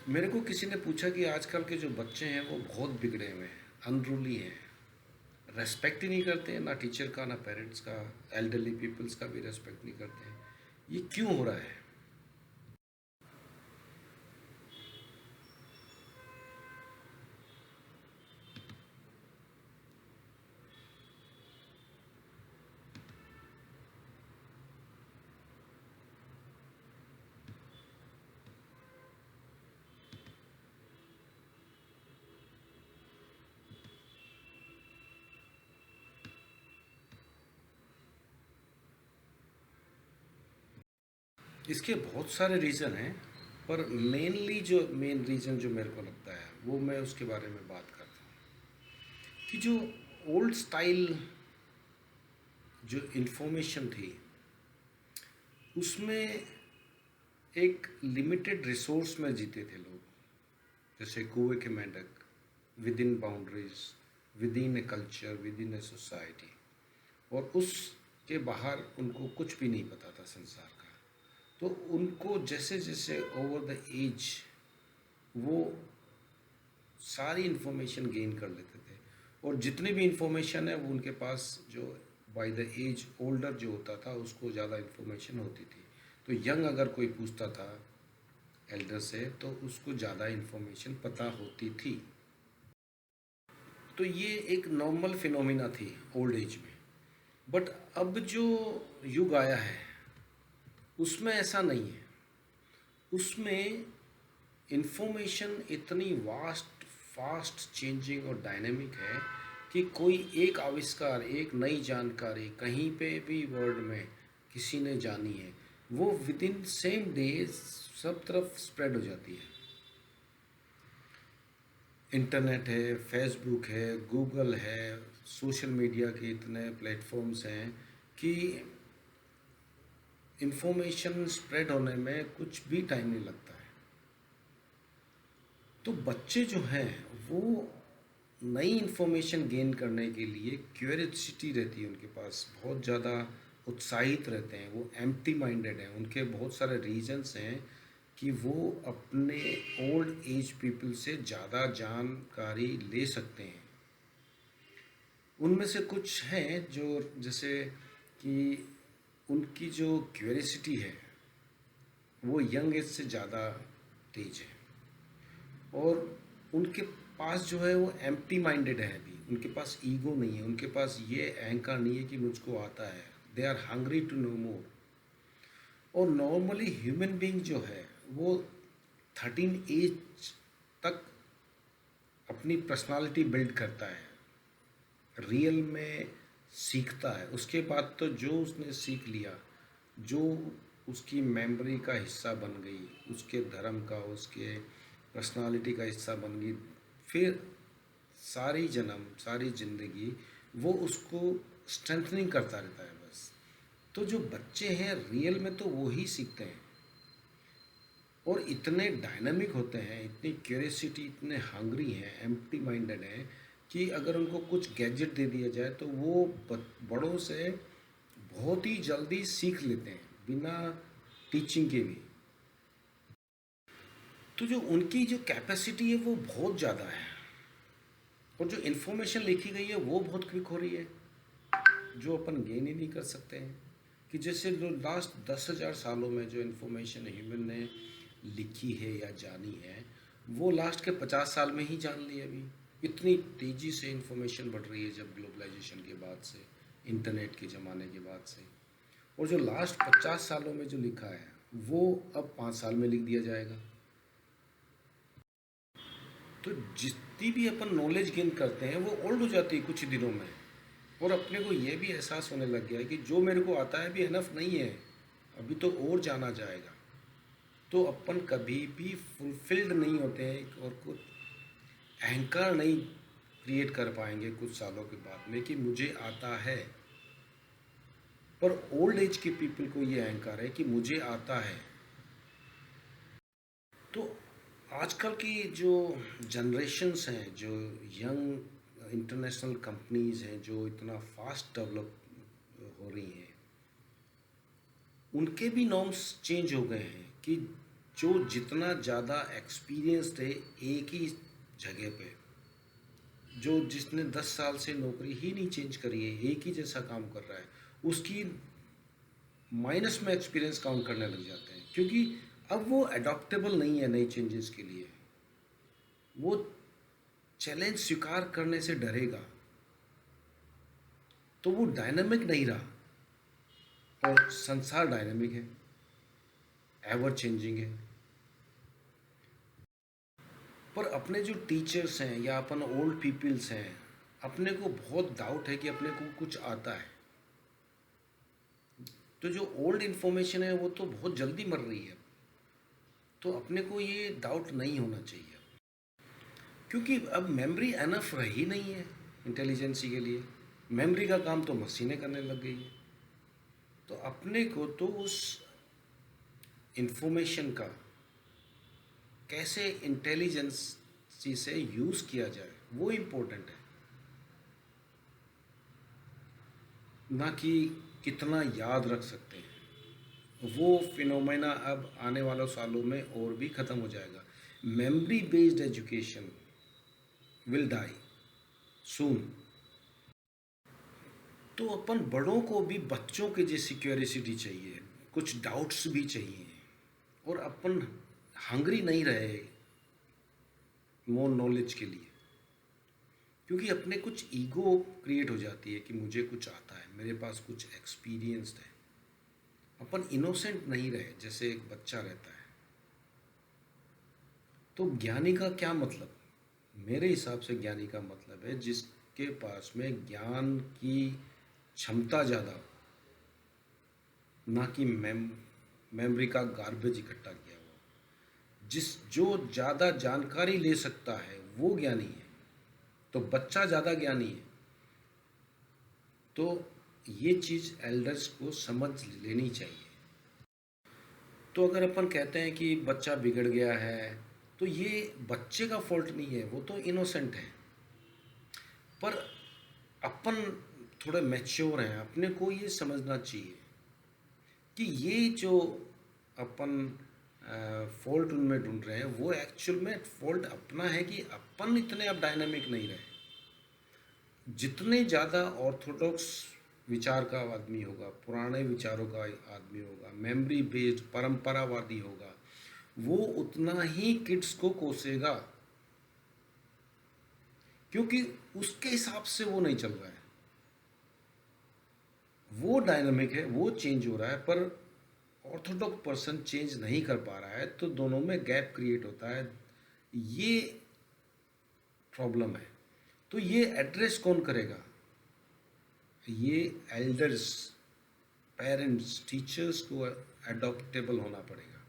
मेरे को किसी ने पूछा कि आजकल के जो बच्चे हैं वो बहुत बिगड़े हुए हैं, अनरूली हैं, रेस्पेक्ट ही नहीं करते हैं, ना टीचर का ना पेरेंट्स का, एल्डरली पीपल्स का भी रेस्पेक्ट नहीं करते हैं। ये क्यों हो रहा है? इसके बहुत सारे रीज़न हैं, पर मेनली जो मेन रीज़न जो मेरे को लगता है वो मैं उसके बारे में बात करता हूँ कि जो ओल्ड स्टाइल जो इन्फॉर्मेशन थी उसमें एक लिमिटेड रिसोर्स में जीते थे लोग, जैसे कुएं के मेंढक, with in boundaries, with in a culture, with in a society, और उसके बाहर उनको कुछ भी नहीं पता था संसार का। तो उनको जैसे जैसे ओवर द एज वो सारी इन्फॉर्मेशन गेन कर लेते थे, और जितनी भी इन्फॉर्मेशन है वो उनके पास जो बाय द एज ओल्डर जो होता था उसको ज़्यादा इन्फॉर्मेशन होती थी। तो यंग अगर कोई पूछता था एल्डर से तो उसको ज़्यादा इन्फॉर्मेशन पता होती थी। तो ये एक नॉर्मल फिनोमिना थी ओल्ड एज में। बट अब जो युग आया है उसमें ऐसा नहीं है। उसमें इन्फॉर्मेशन इतनी वास्ट, फास्ट चेंजिंग और डायनेमिक है कि कोई एक आविष्कार, एक नई जानकारी कहीं पे भी वर्ल्ड में किसी ने जानी है, वो विद इन सेम डे सब तरफ स्प्रेड हो जाती है। इंटरनेट है, फेसबुक है, गूगल है, सोशल मीडिया के इतने प्लेटफॉर्म्स हैं कि इंफॉर्मेशन स्प्रेड होने में कुछ भी टाइम नहीं लगता है। तो बच्चे जो हैं वो नई इन्फॉर्मेशन गेन करने के लिए क्यूरियोसिटी रहती है उनके पास, बहुत ज़्यादा उत्साहित रहते हैं, वो एम्प्टी माइंडेड हैं, उनके बहुत सारे रीजंस हैं कि वो अपने ओल्ड एज पीपल से ज़्यादा जानकारी ले सकते हैं। उनमें से कुछ हैं जो जैसे कि उनकी जो क्यूरियोसिटी है वो यंग एज से ज़्यादा तेज है, और उनके पास जो है वो एम्प्टी माइंडेड है, अभी उनके पास ईगो नहीं है, उनके पास ये अहंकार नहीं है कि मुझको आता है। They are hungry to know more. और नॉर्मली ह्यूमन बीइंग जो है वो 13 एज तक अपनी पर्सनालिटी बिल्ड करता है, रियल में सीखता है। उसके बाद तो जो उसने सीख लिया, जो उसकी मेमोरी का हिस्सा बन गई, उसके धर्म का, उसके पर्सनालिटी का हिस्सा बन गई, फिर सारी जन्म, सारी ज़िंदगी वो उसको स्ट्रेंथनिंग करता रहता है बस। तो जो बच्चे हैं रियल में तो वो ही सीखते हैं, और इतने डायनामिक होते हैं, इतनी क्यूरियोसिटी, इतने हंग्री हैं, एम्प्टी माइंडेड हैं कि अगर उनको कुछ गैजेट दे दिया जाए तो वो बड़ों से बहुत ही जल्दी सीख लेते हैं बिना टीचिंग के भी। तो जो उनकी जो कैपेसिटी है वो बहुत ज़्यादा है, और जो इन्फॉर्मेशन लिखी गई है वो बहुत क्विक हो रही है, जो अपन गेन ही नहीं कर सकते हैं। कि जैसे जो लास्ट 10,000 सालों में जो इन्फॉर्मेशन ह्यूमन ने लिखी है या जानी है वो लास्ट के 50 साल में ही जान ली अभी। इतनी तेज़ी से इन्फॉर्मेशन बढ़ रही है जब ग्लोबलाइजेशन के बाद से, इंटरनेट के ज़माने के बाद से। और जो लास्ट 50 सालों में जो लिखा है वो अब 5 साल में लिख दिया जाएगा। तो जितनी भी अपन नॉलेज गेन करते हैं वो ओल्ड हो जाती है कुछ ही दिनों में, और अपने को ये भी एहसास होने लग गया है कि जो मेरे को आता है भी इनफ नहीं है, अभी तो और जाना जाएगा। तो अपन कभी भी फुलफिल्ड नहीं होते हैं, और कुछ अहंकार नहीं क्रिएट कर पाएंगे कुछ सालों के बाद में कि मुझे आता है। पर ओल्ड एज के पीपल को ये अहंकार है कि मुझे आता है। तो आजकल की जो जनरेशन्स हैं, जो यंग इंटरनेशनल कंपनीज हैं जो इतना फास्ट डेवलप हो रही हैं, उनके भी नॉर्म्स चेंज हो गए हैं कि जो जितना ज़्यादा एक्सपीरियंस्ड है एक ही जगह पे, जो जिसने 10 साल से नौकरी ही नहीं चेंज करी है, एक ही जैसा काम कर रहा है, उसकी माइनस में एक्सपीरियंस काउंट करने लग जाते हैं, क्योंकि अब वो अडॉप्टेबल नहीं है नई चेंजेस के लिए। वो चैलेंज स्वीकार करने से डरेगा, तो वो डायनामिक नहीं रहा। और संसार डायनामिक है, एवर चेंजिंग है। पर अपने जो टीचर्स हैं या अपन ओल्ड पीपल्स हैं, अपने को बहुत डाउट है कि अपने को कुछ आता है। तो जो ओल्ड इन्फॉर्मेशन है वो तो बहुत जल्दी मर रही है, तो अपने को ये डाउट नहीं होना चाहिए, क्योंकि अब मेमोरी एनफ रही नहीं है इंटेलिजेंसी के लिए। मेमोरी का काम तो मशीनें करने लग गई है। तो अपने को तो उस इंफॉर्मेशन का कैसे इंटेलिजेंसी से यूज़ किया जाए वो इम्पोर्टेंट है, ना कि कितना याद रख सकते हैं। वो फिनोमेना अब आने वाले सालों में और भी ख़त्म हो जाएगा। Memory based education will die soon. तो अपन बड़ों को भी बच्चों के जैसी क्यूरियोसिटी चाहिए, कुछ डाउट्स भी चाहिए, और अपन हंग्री नहीं रहे मोर नॉलेज के लिए, क्योंकि अपने कुछ ईगो क्रिएट हो जाती है कि मुझे कुछ आता है, मेरे पास कुछ एक्सपीरियंस्ड है। अपन इनोसेंट नहीं रहे जैसे एक बच्चा रहता है। तो ज्ञानी का क्या मतलब? मेरे हिसाब से ज्ञानी का मतलब है जिसके पास में ज्ञान की क्षमता ज़्यादा हो, ना कि मेमोरी का गार्बेज इकट्ठा किया हुआ। जो ज़्यादा जानकारी ले सकता है वो ज्ञानी है। तो बच्चा ज़्यादा ज्ञानी है। तो ये चीज़ एल्डर्स को समझ लेनी चाहिए। तो अगर अपन कहते हैं कि बच्चा बिगड़ गया है, तो ये बच्चे का फॉल्ट नहीं है, वो तो इनोसेंट है। पर अपन थोड़े मैच्योर हैं, अपने को ये समझना चाहिए कि ये जो अपन फॉल्ट उनमें ढूंढ रहे हैं वो एक्चुअल में फॉल्ट अपना है कि अपन इतने अब डायनामिक नहीं रहे। जितने ज़्यादा ऑर्थोडॉक्स विचार का आदमी होगा, पुराने विचारों का आदमी होगा, मेमोरी बेस्ड परंपरावादी होगा, वो उतना ही किड्स को कोसेगा, क्योंकि उसके हिसाब से वो नहीं चल रहा है। वो डायनामिक है, वो चेंज हो रहा है, पर ऑर्थोडॉक्स पर्सन चेंज नहीं कर पा रहा है, तो दोनों में गैप क्रिएट होता है। ये प्रॉब्लम है। तो ये एड्रेस कौन करेगा? ये एल्डर्स, पेरेंट्स, टीचर्स को एडॉप्टेबल होना पड़ेगा।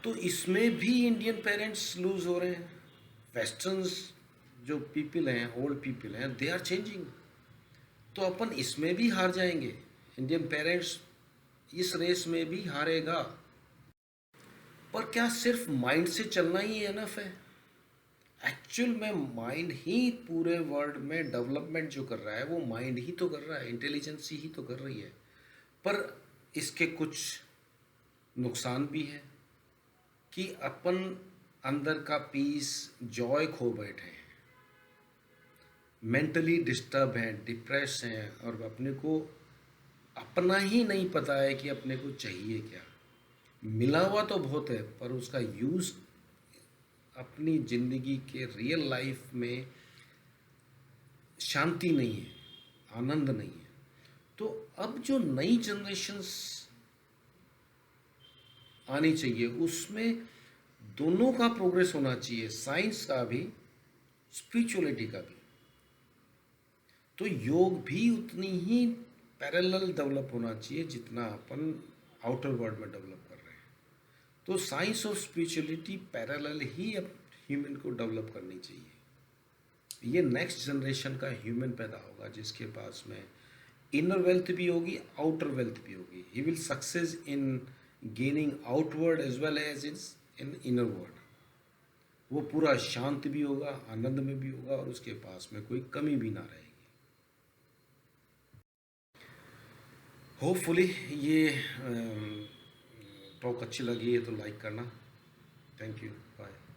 तो इसमें भी इंडियन पेरेंट्स लूज हो रहे हैं। वेस्टर्न्स जो पीपल हैं, ओल्ड पीपल हैं, दे आर चेंजिंग। तो अपन इसमें भी हार जाएंगे। इंडियन पेरेंट्स इस रेस में भी हारेगा। पर क्या सिर्फ माइंड से चलना ही एनफ है? एक्चुअल में माइंड ही पूरे वर्ल्ड में डेवलपमेंट जो कर रहा है वो माइंड ही तो कर रहा है, इंटेलिजेंसी ही तो कर रही है। पर इसके कुछ नुकसान भी हैं कि अपन अंदर का पीस, जॉय खो बैठे हैं, मेंटली डिस्टर्ब हैं, डिप्रेस हैं, और अपने को अपना ही नहीं पता है कि अपने को चाहिए क्या। मिला हुआ तो बहुत है, पर उसका यूज़ अपनी ज़िंदगी के रियल लाइफ में शांति नहीं है, आनंद नहीं है। तो अब जो नई जनरेशन्स आनी चाहिए उसमें दोनों का प्रोग्रेस होना चाहिए, साइंस का भी, स्पिरिचुअलिटी का भी। तो योग भी उतनी ही पैरेलल डेवलप होना चाहिए जितना अपन आउटर वर्ल्ड में डेवलप कर रहे हैं। तो साइंस और स्पिरिचुअलिटी पैरेलल ही अब ह्यूमन को डेवलप करनी चाहिए। ये नेक्स्ट जनरेशन का ह्यूमन पैदा होगा जिसके पास में इनर वेल्थ भी होगी, आउटर वेल्थ भी होगी। He will success in gaining outward as well as in inner world. वो पूरा शांत भी होगा, आनंद में भी होगा, और उसके पास में कोई कमी भी ना रहेगी। होपफुली ये टॉक अच्छी लगी है तो लाइक करना। Thank you, bye.